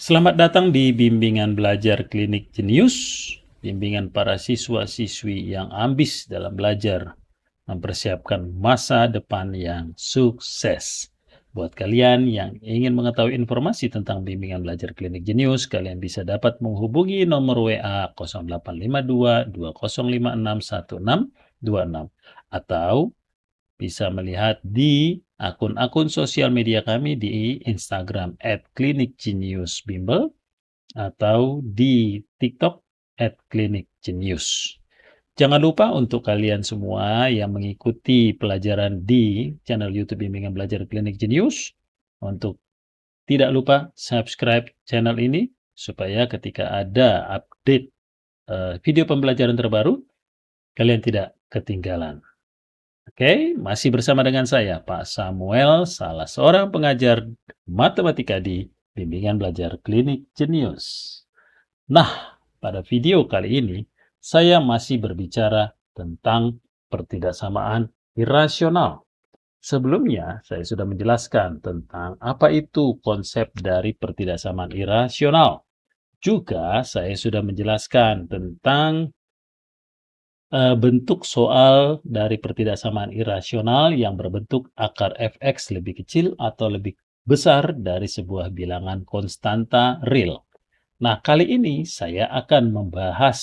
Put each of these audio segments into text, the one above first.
Selamat datang di bimbingan belajar Klinik Jenius, bimbingan para siswa-siswi yang ambis dalam belajar, mempersiapkan masa depan yang sukses. Buat kalian yang ingin mengetahui informasi tentang bimbingan belajar Klinik Jenius, kalian bisa dapat menghubungi nomor WA 0852 2056 1626 atau bisa melihat di akun-akun sosial media kami di Instagram @klinikgeniusbimbel atau di TikTok @klinikgenius. Jangan lupa untuk kalian semua yang mengikuti pelajaran di channel YouTube Bimbingan Belajar Klinik Jenius, untuk tidak lupa subscribe channel ini supaya ketika ada update video pembelajaran terbaru, kalian tidak ketinggalan. Oke, masih bersama dengan saya, Pak Samuel, salah seorang pengajar matematika di Bimbingan Belajar Klinik Jenius. Nah, pada video kali ini, saya masih berbicara tentang pertidaksamaan irasional. Sebelumnya, saya sudah menjelaskan tentang apa itu konsep dari pertidaksamaan irasional. Juga, saya sudah menjelaskan tentang bentuk soal dari pertidaksamaan irasional yang berbentuk akar fx lebih kecil atau lebih besar dari sebuah bilangan konstanta real. Nah, kali ini saya akan membahas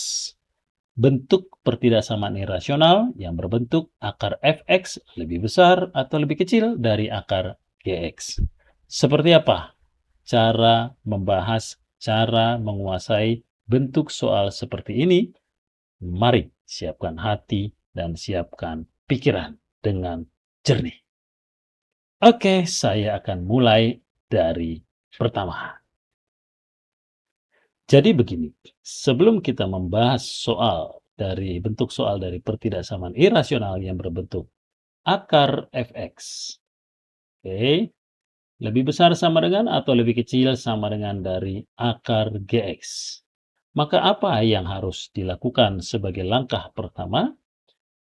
bentuk pertidaksamaan irasional yang berbentuk akar fx lebih besar atau lebih kecil dari akar gx. Seperti apa cara membahas, cara menguasai bentuk soal seperti ini? Mari siapkan hati dan siapkan pikiran dengan jernih. Oke, saya akan mulai dari pertama. Jadi begini, sebelum kita membahas bentuk soal dari pertidaksamaan irasional yang berbentuk akar fx, oke, lebih besar sama dengan atau lebih kecil sama dengan dari akar gx. Maka apa yang harus dilakukan sebagai langkah pertama?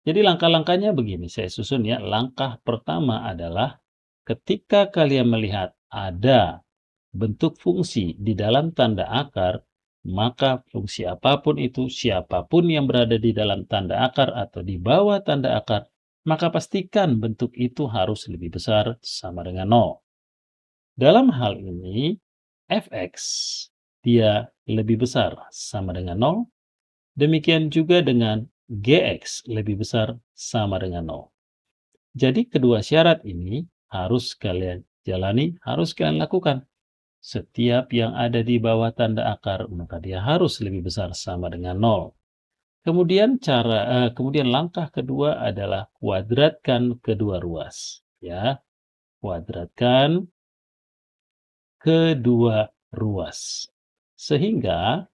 Jadi langkah-langkahnya begini, saya susun ya. Langkah pertama adalah ketika kalian melihat ada bentuk fungsi di dalam tanda akar, maka fungsi apapun itu, siapapun yang berada di dalam tanda akar atau di bawah tanda akar, maka pastikan bentuk itu harus lebih besar sama dengan 0. Dalam hal ini, fx dia lebih besar sama dengan 0. Demikian juga dengan gx lebih besar sama dengan 0. Jadi kedua syarat ini harus kalian jalani, harus kalian lakukan. Setiap yang ada di bawah tanda akar, maka dia harus lebih besar sama dengan 0. Kemudian langkah kedua adalah kuadratkan kedua ruas. Ya, kuadratkan kedua ruas. Sehingga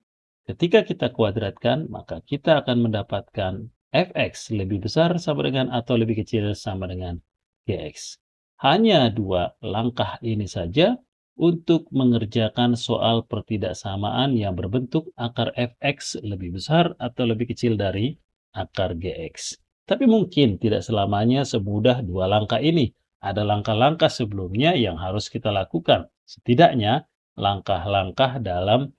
ketika kita kuadratkan, maka kita akan mendapatkan fx lebih besar sama dengan atau lebih kecil sama dengan gx. Hanya dua langkah ini saja untuk mengerjakan soal pertidaksamaan yang berbentuk akar fx lebih besar atau lebih kecil dari akar gx. Tapi mungkin tidak selamanya semudah dua langkah ini. Ada langkah-langkah sebelumnya yang harus kita lakukan. Setidaknya langkah-langkah dalam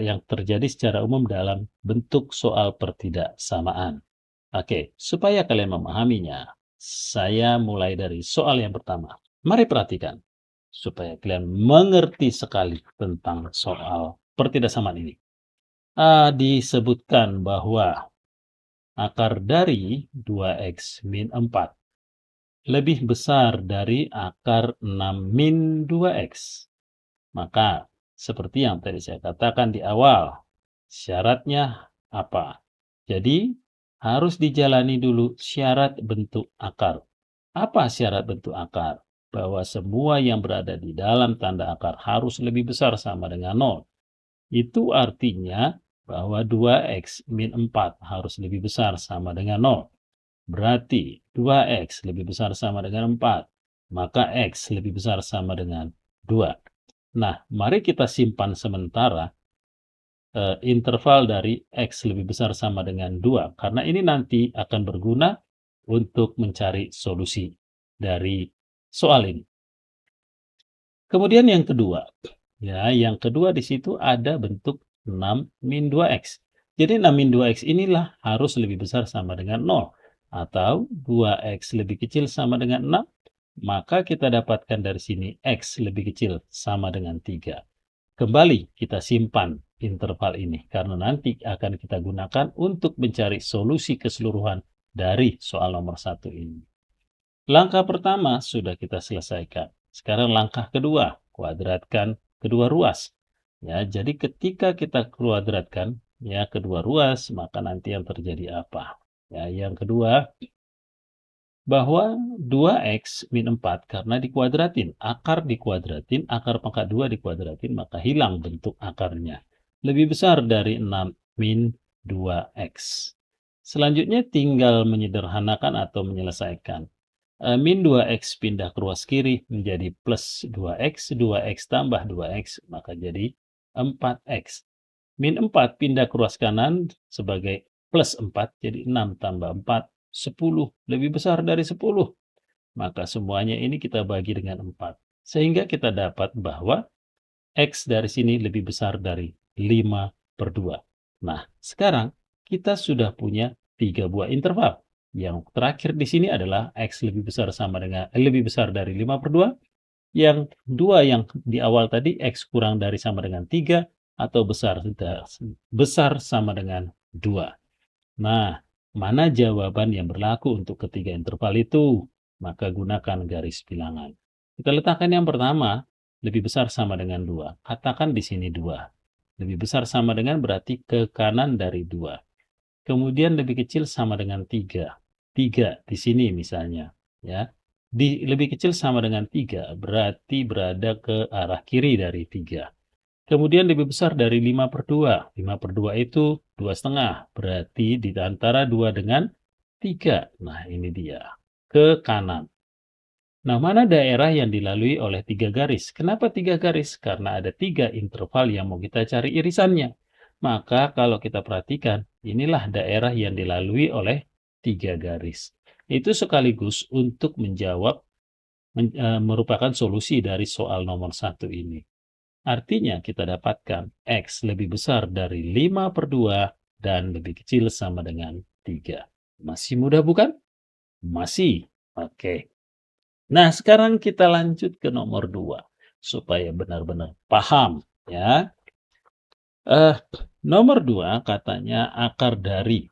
yang terjadi secara umum dalam bentuk soal pertidaksamaan. Oke, supaya kalian memahaminya, saya mulai dari soal yang pertama. Mari perhatikan, supaya kalian mengerti sekali tentang soal pertidaksamaan ini. Disebutkan bahwa akar dari 2x min 4 lebih besar dari akar 6 min 2x. Maka, seperti yang tadi saya katakan di awal, syaratnya apa? Jadi, harus dijalani dulu syarat bentuk akar. Apa syarat bentuk akar? Bahwa semua yang berada di dalam tanda akar harus lebih besar sama dengan 0. Itu artinya bahwa 2x min 4 harus lebih besar sama dengan 0. Berarti 2x lebih besar sama dengan 4. Maka x lebih besar sama dengan 2. Nah, mari kita simpan sementara interval dari X lebih besar sama dengan 2, karena ini nanti akan berguna untuk mencari solusi dari soal ini. Kemudian yang kedua, ya, yang kedua di situ ada bentuk 6 min 2X. Jadi 6 min 2X inilah harus lebih besar sama dengan 0, atau 2X lebih kecil sama dengan 6, maka kita dapatkan dari sini X lebih kecil sama dengan 3. Kembali kita simpan interval ini, karena nanti akan kita gunakan untuk mencari solusi keseluruhan dari soal nomor 1 ini. Langkah pertama sudah kita selesaikan. Sekarang langkah kedua, kuadratkan kedua ruas. Ya, jadi ketika kita kuadratkan ya kedua ruas, maka nanti yang terjadi apa? Ya, yang kedua, bahwa 2X min 4 karena dikuadratin, akar dikuadratin, akar pangkat 2 dikuadratin, maka hilang bentuk akarnya. Lebih besar dari 6 min 2X. Selanjutnya tinggal menyederhanakan atau menyelesaikan. Min 2X pindah ke ruas kiri menjadi plus 2X, 2X tambah 2X, maka jadi 4X. Min 4 pindah ke ruas kanan sebagai plus 4, jadi 6 tambah 4, 10. Lebih besar dari 10. Maka semuanya ini kita bagi dengan 4. Sehingga kita dapat bahwa X dari sini lebih besar dari 5/2. Nah, sekarang kita sudah punya 3 buah interval. Yang terakhir di sini adalah X lebih besar lebih besar dari 5/2. Yang dua yang di awal tadi X kurang dari sama dengan 3 atau besar sama dengan 2. Nah, mana jawaban yang berlaku untuk ketiga interval itu? Maka gunakan garis bilangan. Kita letakkan yang pertama, lebih besar sama dengan 2. Katakan di sini 2. Lebih besar sama dengan berarti ke kanan dari 2. Kemudian lebih kecil sama dengan 3. 3 di sini misalnya. Ya. Lebih kecil sama dengan 3 berarti berada ke arah kiri dari 3. Kemudian lebih besar dari 5/2. 5/2 itu 2,5. Berarti di antara 2 dengan 3. Nah, ini dia. Ke kanan. Nah, mana daerah yang dilalui oleh 3 garis? Kenapa 3 garis? Karena ada 3 interval yang mau kita cari irisannya. Maka kalau kita perhatikan, inilah daerah yang dilalui oleh 3 garis. Itu sekaligus untuk menjawab, merupakan solusi dari soal nomor 1 ini. Artinya kita dapatkan X lebih besar dari 5/2 dan lebih kecil sama dengan 3. Masih mudah bukan? Masih. Oke. Nah, sekarang kita lanjut ke nomor 2 supaya benar-benar paham ya. Nomor 2 katanya akar dari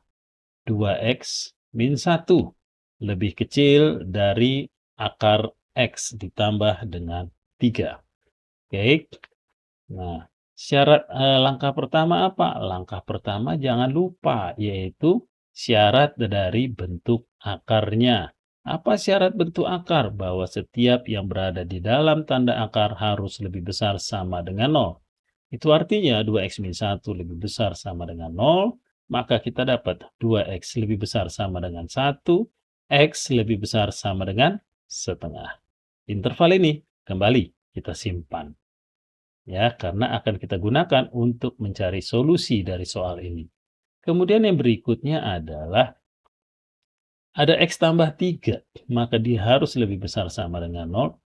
2X min 1 lebih kecil dari akar X ditambah dengan 3. Oke. Nah, langkah pertama apa? Langkah pertama jangan lupa, yaitu syarat dari bentuk akarnya. Apa syarat bentuk akar? Bahwa setiap yang berada di dalam tanda akar harus lebih besar sama dengan 0. Itu artinya 2X min 1 lebih besar sama dengan 0, maka kita dapat 2X lebih besar sama dengan 1, X lebih besar sama dengan setengah. Interval ini kembali kita simpan. Ya, karena akan kita gunakan untuk mencari solusi dari soal ini. Kemudian yang berikutnya adalah ada X tambah 3, maka dia harus lebih besar sama dengan 0.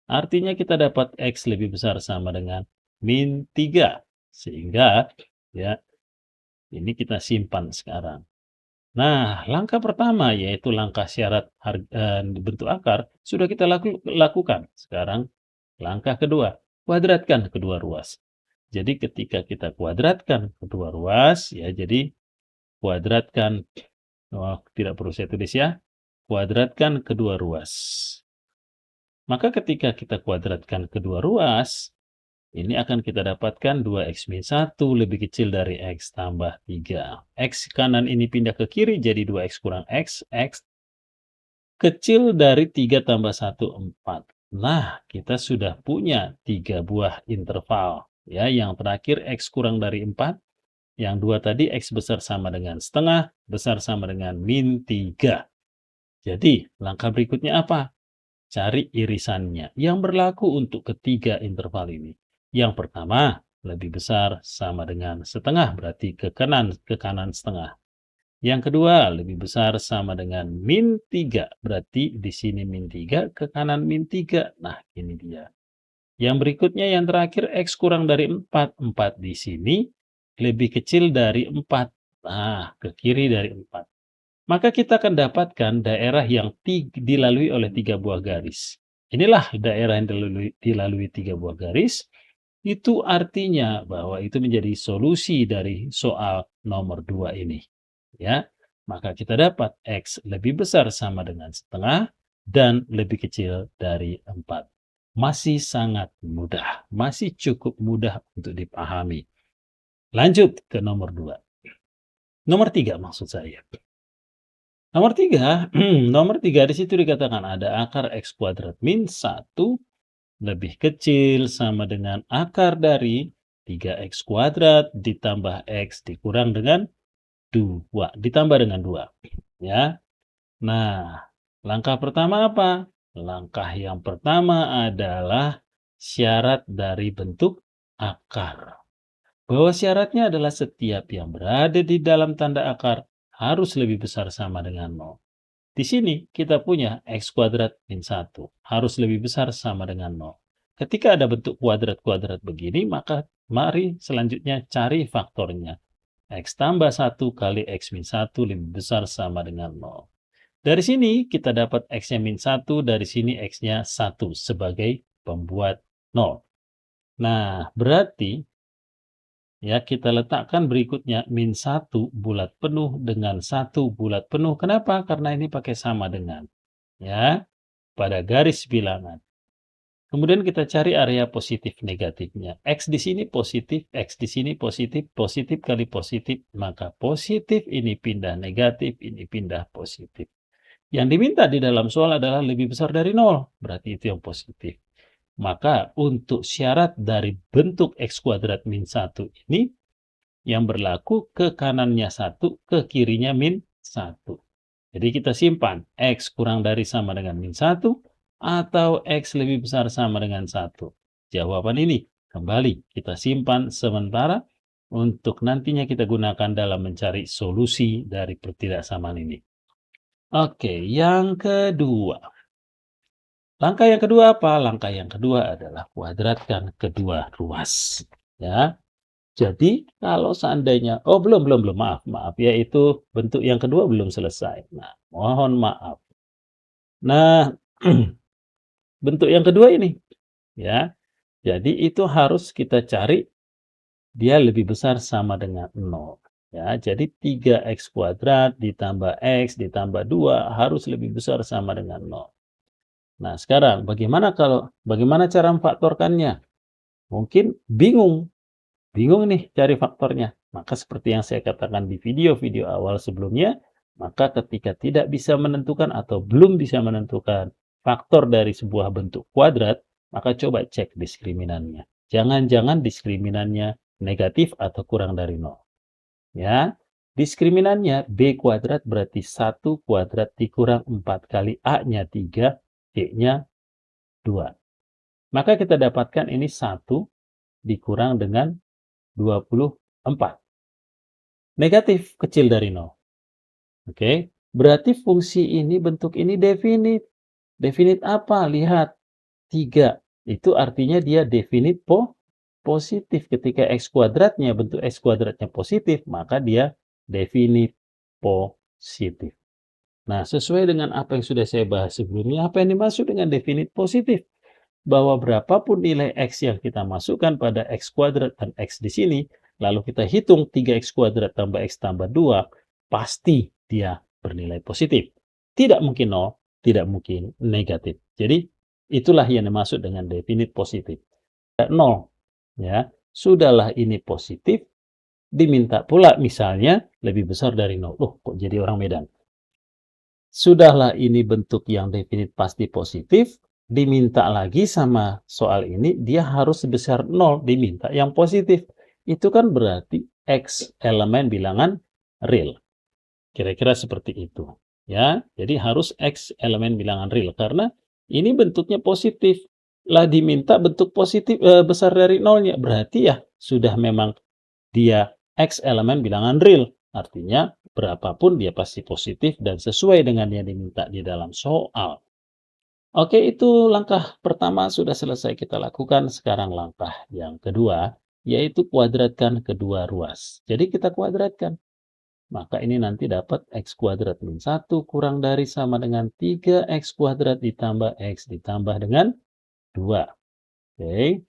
Artinya kita dapat X lebih besar sama dengan min 3. Sehingga, ya, ini kita simpan sekarang. Nah, langkah pertama yaitu langkah syarat bentuk akar sudah kita lakukan. Sekarang langkah kedua, kuadratkan kedua ruas. Jadi ketika kita kuadratkan kedua ruas, ya jadi kuadratkan, tidak perlu saya tulis ya, kuadratkan kedua ruas. Maka ketika kita kuadratkan kedua ruas, ini akan kita dapatkan 2X min 1 lebih kecil dari X tambah 3. X kanan ini pindah ke kiri jadi 2X kurang X, X kecil dari 3 tambah 1, 4. Nah, kita sudah punya 3 buah interval. Ya, yang terakhir X kurang dari 4. Yang dua tadi X besar sama dengan setengah, besar sama dengan min 3. Jadi, langkah berikutnya apa? Cari irisannya yang berlaku untuk ketiga interval ini. Yang pertama, lebih besar sama dengan setengah, berarti ke kanan setengah. Yang kedua, lebih besar sama dengan min 3, berarti di sini min 3, ke kanan min 3. Nah, ini dia. Yang berikutnya yang terakhir, X kurang dari 4. 4 di sini lebih kecil dari 4. Nah, ke kiri dari 4. Maka kita akan dapatkan daerah yang dilalui oleh 3 buah garis. Inilah daerah yang dilalui 3 buah garis. Itu artinya bahwa itu menjadi solusi dari soal nomor 2 ini. Ya, maka kita dapat X lebih besar sama dengan setengah dan lebih kecil dari 4. Masih sangat mudah, masih cukup mudah untuk dipahami. Lanjut ke nomor 2. Nomor 3 maksud saya. Nomor 3, nomor 3 di situ dikatakan ada akar X kuadrat min 1 lebih kecil sama dengan akar dari 3X kuadrat ditambah X dikurang dengan 2, ditambah dengan 2. Ya. Nah, langkah pertama apa? Langkah yang pertama adalah syarat dari bentuk akar. Bahwa syaratnya adalah setiap yang berada di dalam tanda akar harus lebih besar sama dengan 0. Di sini kita punya X kuadrat min 1 harus lebih besar sama dengan 0. Ketika ada bentuk kuadrat-kuadrat begini, maka mari selanjutnya cari faktornya. X tambah 1 kali X min 1 lebih besar sama dengan 0. Dari sini kita dapat X-nya min 1, dari sini X-nya 1 sebagai pembuat 0. Nah, berarti ya kita letakkan berikutnya min 1 bulat penuh dengan 1 bulat penuh. Kenapa? Karena ini pakai sama dengan. Ya, pada garis bilangan. Kemudian kita cari area positif negatifnya. X di sini positif, X di sini positif, positif kali positif. Maka positif ini pindah negatif, ini pindah positif. Yang diminta di dalam soal adalah lebih besar dari 0. Berarti itu yang positif. Maka untuk syarat dari bentuk X kuadrat min 1 ini, yang berlaku ke kanannya 1, ke kirinya min 1. Jadi kita simpan X kurang dari sama dengan min 1 atau X lebih besar sama dengan 1. Jawaban ini kembali kita simpan sementara untuk nantinya kita gunakan dalam mencari solusi dari pertidaksamaan ini. Oke, yang kedua. Langkah yang kedua apa? Langkah yang kedua adalah kuadratkan kedua ruas. Ya. Jadi kalau seandainya, belum, maaf, yaitu bentuk yang kedua belum selesai. Nah, mohon maaf. Nah, bentuk yang kedua ini, ya. Jadi itu harus kita cari dia lebih besar sama dengan 0. Ya, jadi 3X kuadrat ditambah X ditambah 2 harus lebih besar sama dengan 0. Nah, sekarang bagaimana cara memfaktorkannya? Mungkin bingung. Bingung nih cari faktornya. Maka seperti yang saya katakan di video-video awal sebelumnya, maka ketika tidak bisa menentukan atau belum bisa menentukan faktor dari sebuah bentuk kuadrat, maka coba cek diskriminannya. Jangan-jangan diskriminannya negatif atau kurang dari 0. Ya, diskriminannya B kuadrat berarti 1 kuadrat dikurang 4 kali A-nya 3, D-nya 2. Maka kita dapatkan ini 1 dikurang dengan 24. Negatif kecil dari 0. Oke, berarti fungsi ini, bentuk ini definit. Definit apa? Lihat, 3. Itu artinya dia definit positif. Ketika X kuadratnya, bentuk X kuadratnya positif, maka dia definit positif. Nah, sesuai dengan apa yang sudah saya bahas sebelumnya, apa yang dimaksud dengan definit positif? Bahwa berapapun nilai X yang kita masukkan pada X kuadrat dan X di sini, lalu kita hitung 3X kuadrat tambah X tambah 2, pasti dia bernilai positif. Tidak mungkin 0, tidak mungkin negatif. Jadi, itulah yang dimaksud dengan definit positif. 0, ya, sudahlah ini positif, diminta pula misalnya lebih besar dari 0. Kok jadi orang Medan? Sudahlah ini bentuk yang definit pasti positif, diminta lagi sama soal ini, dia harus sebesar 0, diminta yang positif. Itu kan berarti X elemen bilangan real. Kira-kira seperti itu. Ya, jadi harus X elemen bilangan real. Karena ini bentuknya positif. Lah diminta bentuk positif besar dari 0-nya. Berarti ya sudah memang dia X elemen bilangan real. Artinya berapapun dia pasti positif dan sesuai dengan yang diminta di dalam soal. Oke, itu langkah pertama sudah selesai kita lakukan. Sekarang langkah yang kedua, yaitu kuadratkan kedua ruas. Jadi kita kuadratkan. Maka ini nanti dapat X kuadrat min 1 kurang dari sama dengan 3X kuadrat ditambah X ditambah dengan 2. Oke.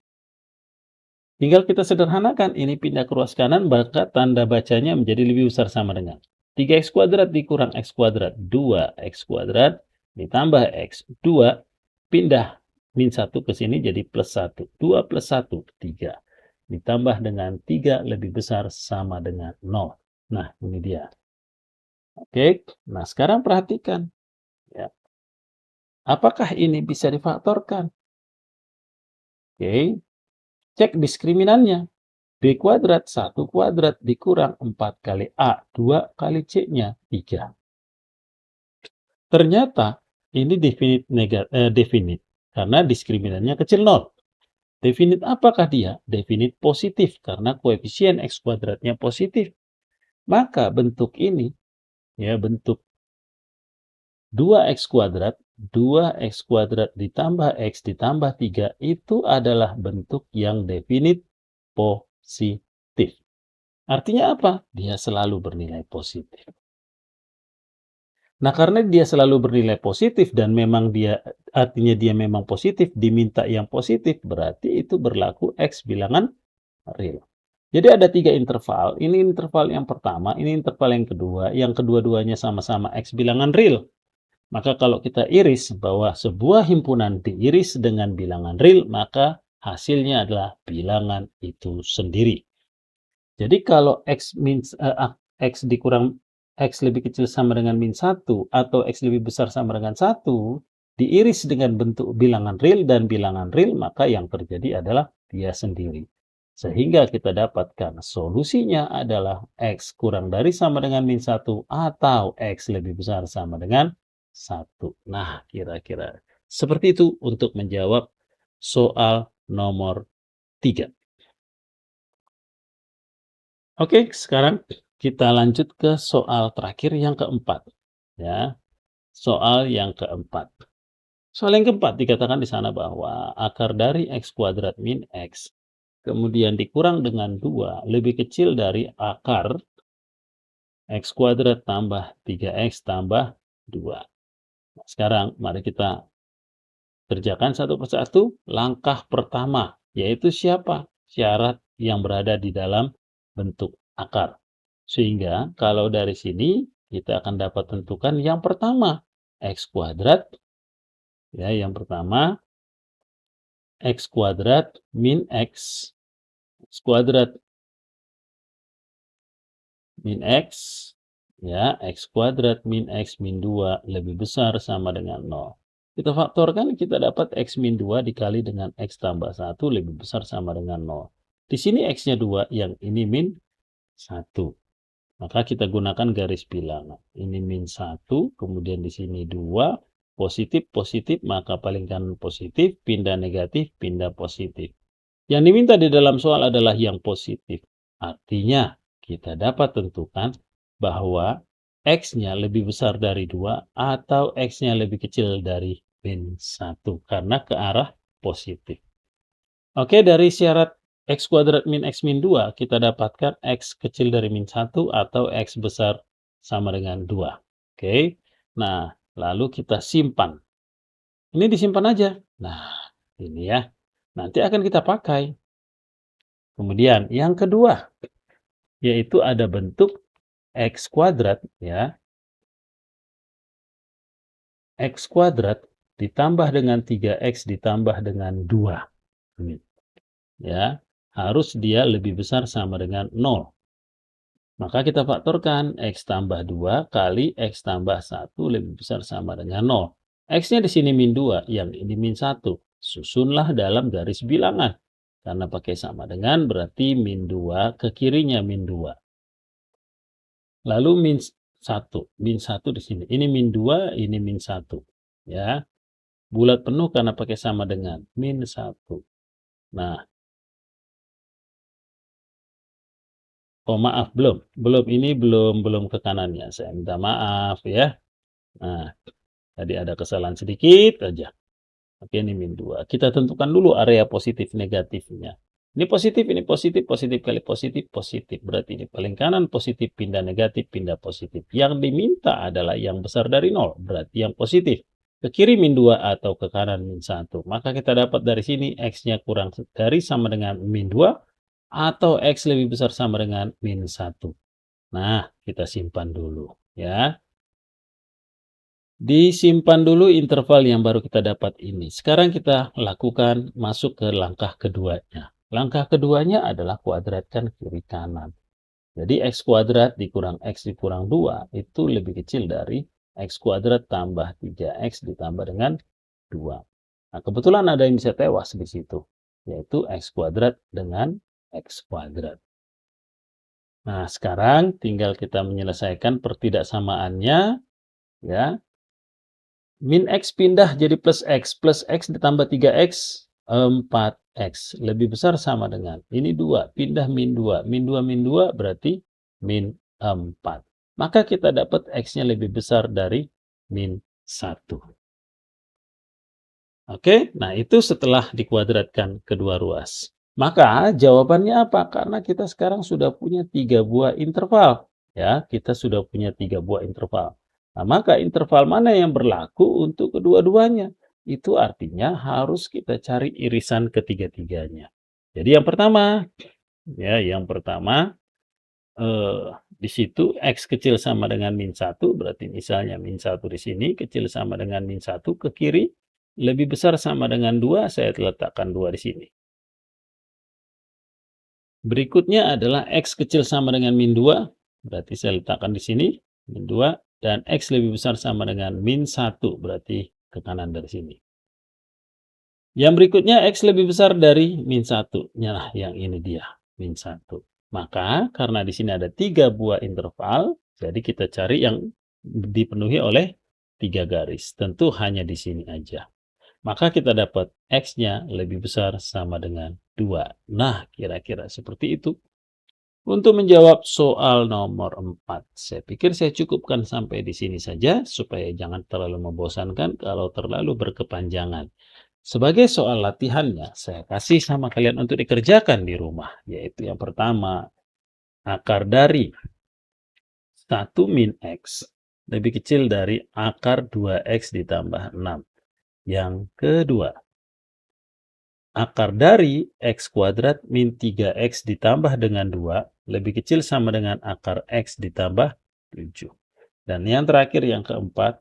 Tinggal kita sederhanakan, ini pindah ke ruas kanan, maka tanda bacanya menjadi lebih besar sama dengan 3x kuadrat dikurang x kuadrat, 2x kuadrat ditambah x, 2, pindah min 1 ke sini jadi plus 1, 2 plus 1, 3. Ditambah dengan 3 lebih besar sama dengan 0. Nah, ini dia. Oke, nah sekarang perhatikan. Ya. Apakah ini bisa difaktorkan? Oke, cek diskriminannya. B kuadrat 1 kuadrat dikurang 4 kali A, 2 kali C-nya 3. Ternyata ini definit karena diskriminannya kecil 0. Definit apakah dia? Definit positif karena koefisien X kuadratnya positif. Maka bentuk ini, ya bentuk 2X kuadrat, 2X kuadrat ditambah X ditambah 3 itu adalah bentuk yang definit positif. Artinya apa? Dia selalu bernilai positif. Nah, karena dia selalu bernilai positif dan memang artinya dia memang positif, diminta yang positif, berarti itu berlaku X bilangan real. Jadi ada 3 interval, ini interval yang pertama, ini interval yang kedua, yang kedua-duanya sama-sama X bilangan real. Maka kalau kita iris bahwa sebuah himpunan diiris dengan bilangan real, maka hasilnya adalah bilangan itu sendiri. Jadi kalau X dikurang X lebih kecil sama dengan min 1 atau X lebih besar sama dengan 1, diiris dengan bentuk bilangan real dan bilangan real, maka yang terjadi adalah dia sendiri. Sehingga kita dapatkan solusinya adalah X kurang dari sama dengan min 1 atau X lebih besar sama dengan 1. Nah, kira-kira seperti itu untuk menjawab soal nomor 3. Oke, sekarang kita lanjut ke soal terakhir yang keempat. Ya, soal yang keempat. Soal yang keempat dikatakan di sana bahwa akar dari X kuadrat min X kemudian dikurang dengan 2 lebih kecil dari akar X kuadrat tambah 3X tambah 2. Nah, sekarang mari kita kerjakan satu persatu. Langkah pertama, yaitu siapa? Syarat yang berada di dalam bentuk akar. Sehingga kalau dari sini kita akan dapat tentukan yang pertama, X kuadrat. Ya, yang pertama, X kuadrat min X. X kuadrat min X. Ya, X kuadrat min X min 2 lebih besar sama dengan 0. Kita faktorkan, kita dapat X min 2 dikali dengan X tambah 1 lebih besar sama dengan 0. Di sini X-nya 2, yang ini min 1. Maka kita gunakan garis bilangan. Ini min 1, kemudian di sini 2, positif, positif, maka paling kanan positif, pindah negatif, pindah positif. Yang diminta di dalam soal adalah yang positif. Artinya, kita dapat tentukan bahwa X-nya lebih besar dari 2 atau X-nya lebih kecil dari min 1 karena ke arah positif. Oke, dari syarat X kuadrat min X min 2, kita dapatkan X kecil dari min 1 atau X besar sama dengan 2. Oke, nah lalu kita simpan. Ini disimpan aja. Nah, ini ya. Nanti akan kita pakai. Kemudian yang kedua, yaitu ada bentuk X kuadrat, ya. X kuadrat ditambah dengan 3X ditambah dengan 2. Ini, ya. Harus dia lebih besar sama dengan 0. Maka kita faktorkan X tambah 2 kali X tambah 1 lebih besar sama dengan 0. X-nya di sini min 2, yang ini min 1. Susunlah dalam garis bilangan. Karena pakai sama dengan berarti min 2 ke kirinya min 2. Lalu min 1. Min 1 di sini. Ini min 2, ini min 1. Ya. Bulat penuh karena pakai sama dengan min 1. Nah, Oh maaf, belum ini belum ke kanannya, saya minta maaf ya. Nah, tadi ada kesalahan sedikit aja. Oke, ini min 2. Kita tentukan dulu area positif negatifnya. Ini positif, positif kali positif, positif. Berarti ini paling kanan positif, pindah negatif, pindah positif. Yang diminta adalah yang besar dari 0, berarti yang positif. Ke kiri min 2 atau ke kanan min 1. Maka kita dapat dari sini X-nya kurang dari sama dengan min 2 atau X lebih besar sama dengan min 1. Nah, kita simpan dulu ya. Disimpan dulu interval yang baru kita dapat ini. Sekarang kita lakukan masuk ke langkah keduanya. Langkah keduanya adalah kuadratkan kiri kanan. Jadi X kuadrat dikurang X dikurang 2 itu lebih kecil dari X kuadrat tambah 3X ditambah dengan 2. Nah, kebetulan ada yang bisa tewas di situ, yaitu X kuadrat dengan X kuadrat. Nah, sekarang tinggal kita menyelesaikan pertidaksamaannya, ya. Min X pindah jadi plus X ditambah 3X, 4X. Lebih besar sama dengan, ini 2, pindah min 2. Min 2 berarti min 4. Maka kita dapat X-nya lebih besar dari min 1. Oke, nah itu setelah dikuadratkan kedua ruas. Maka jawabannya apa? Karena kita sekarang sudah punya 3 buah interval. Ya, kita sudah punya 3 buah interval. Nah, maka interval mana yang berlaku untuk kedua-duanya? Itu artinya harus kita cari irisan ketiga-tiganya. Jadi yang pertama di situ X kecil sama dengan min 1, berarti misalnya min 1 di sini kecil sama dengan min 1, ke kiri lebih besar sama dengan 2, saya letakkan 2 di sini. Berikutnya adalah X kecil sama dengan min 2, berarti saya letakkan di sini, min 2, dan X lebih besar sama dengan min 1, berarti ke kanan dari sini. Yang berikutnya X lebih besar dari min 1, nah yang ini dia, min 1. Maka karena di sini ada 3 buah interval, jadi kita cari yang dipenuhi oleh 3 garis. Tentu hanya di sini aja. Maka kita dapat X-nya lebih besar sama dengan 2. Nah, kira-kira seperti itu. Untuk menjawab soal nomor 4, saya pikir saya cukupkan sampai di sini saja, supaya jangan terlalu membosankan kalau terlalu berkepanjangan. Sebagai soal latihannya, saya kasih sama kalian untuk dikerjakan di rumah, yaitu yang pertama, akar dari 1 min X lebih kecil dari akar 2X ditambah 6. Yang kedua, akar dari X kuadrat min 3X ditambah dengan 2 lebih kecil sama dengan akar X ditambah 7. Dan yang terakhir, yang keempat,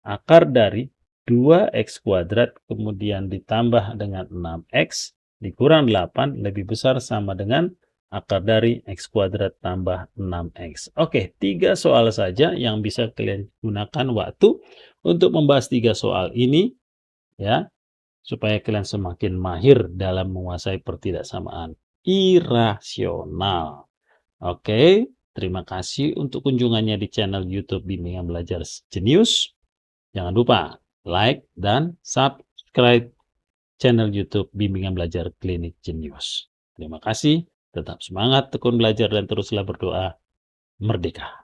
akar dari 2X kuadrat kemudian ditambah dengan 6X dikurang 8 lebih besar sama dengan akar dari X kuadrat tambah 6X. Oke, 3 soal saja yang bisa kalian gunakan waktu untuk membahas 3 soal ini, ya, supaya kalian semakin mahir dalam menguasai pertidaksamaan irasional. Oke, terima kasih untuk kunjungannya di channel YouTube Bimbingan Belajar Jenius. Jangan lupa like dan subscribe channel YouTube Bimbingan Belajar Klinik Jenius. Terima kasih, tetap semangat, tekun belajar, dan teruslah berdoa. Merdeka!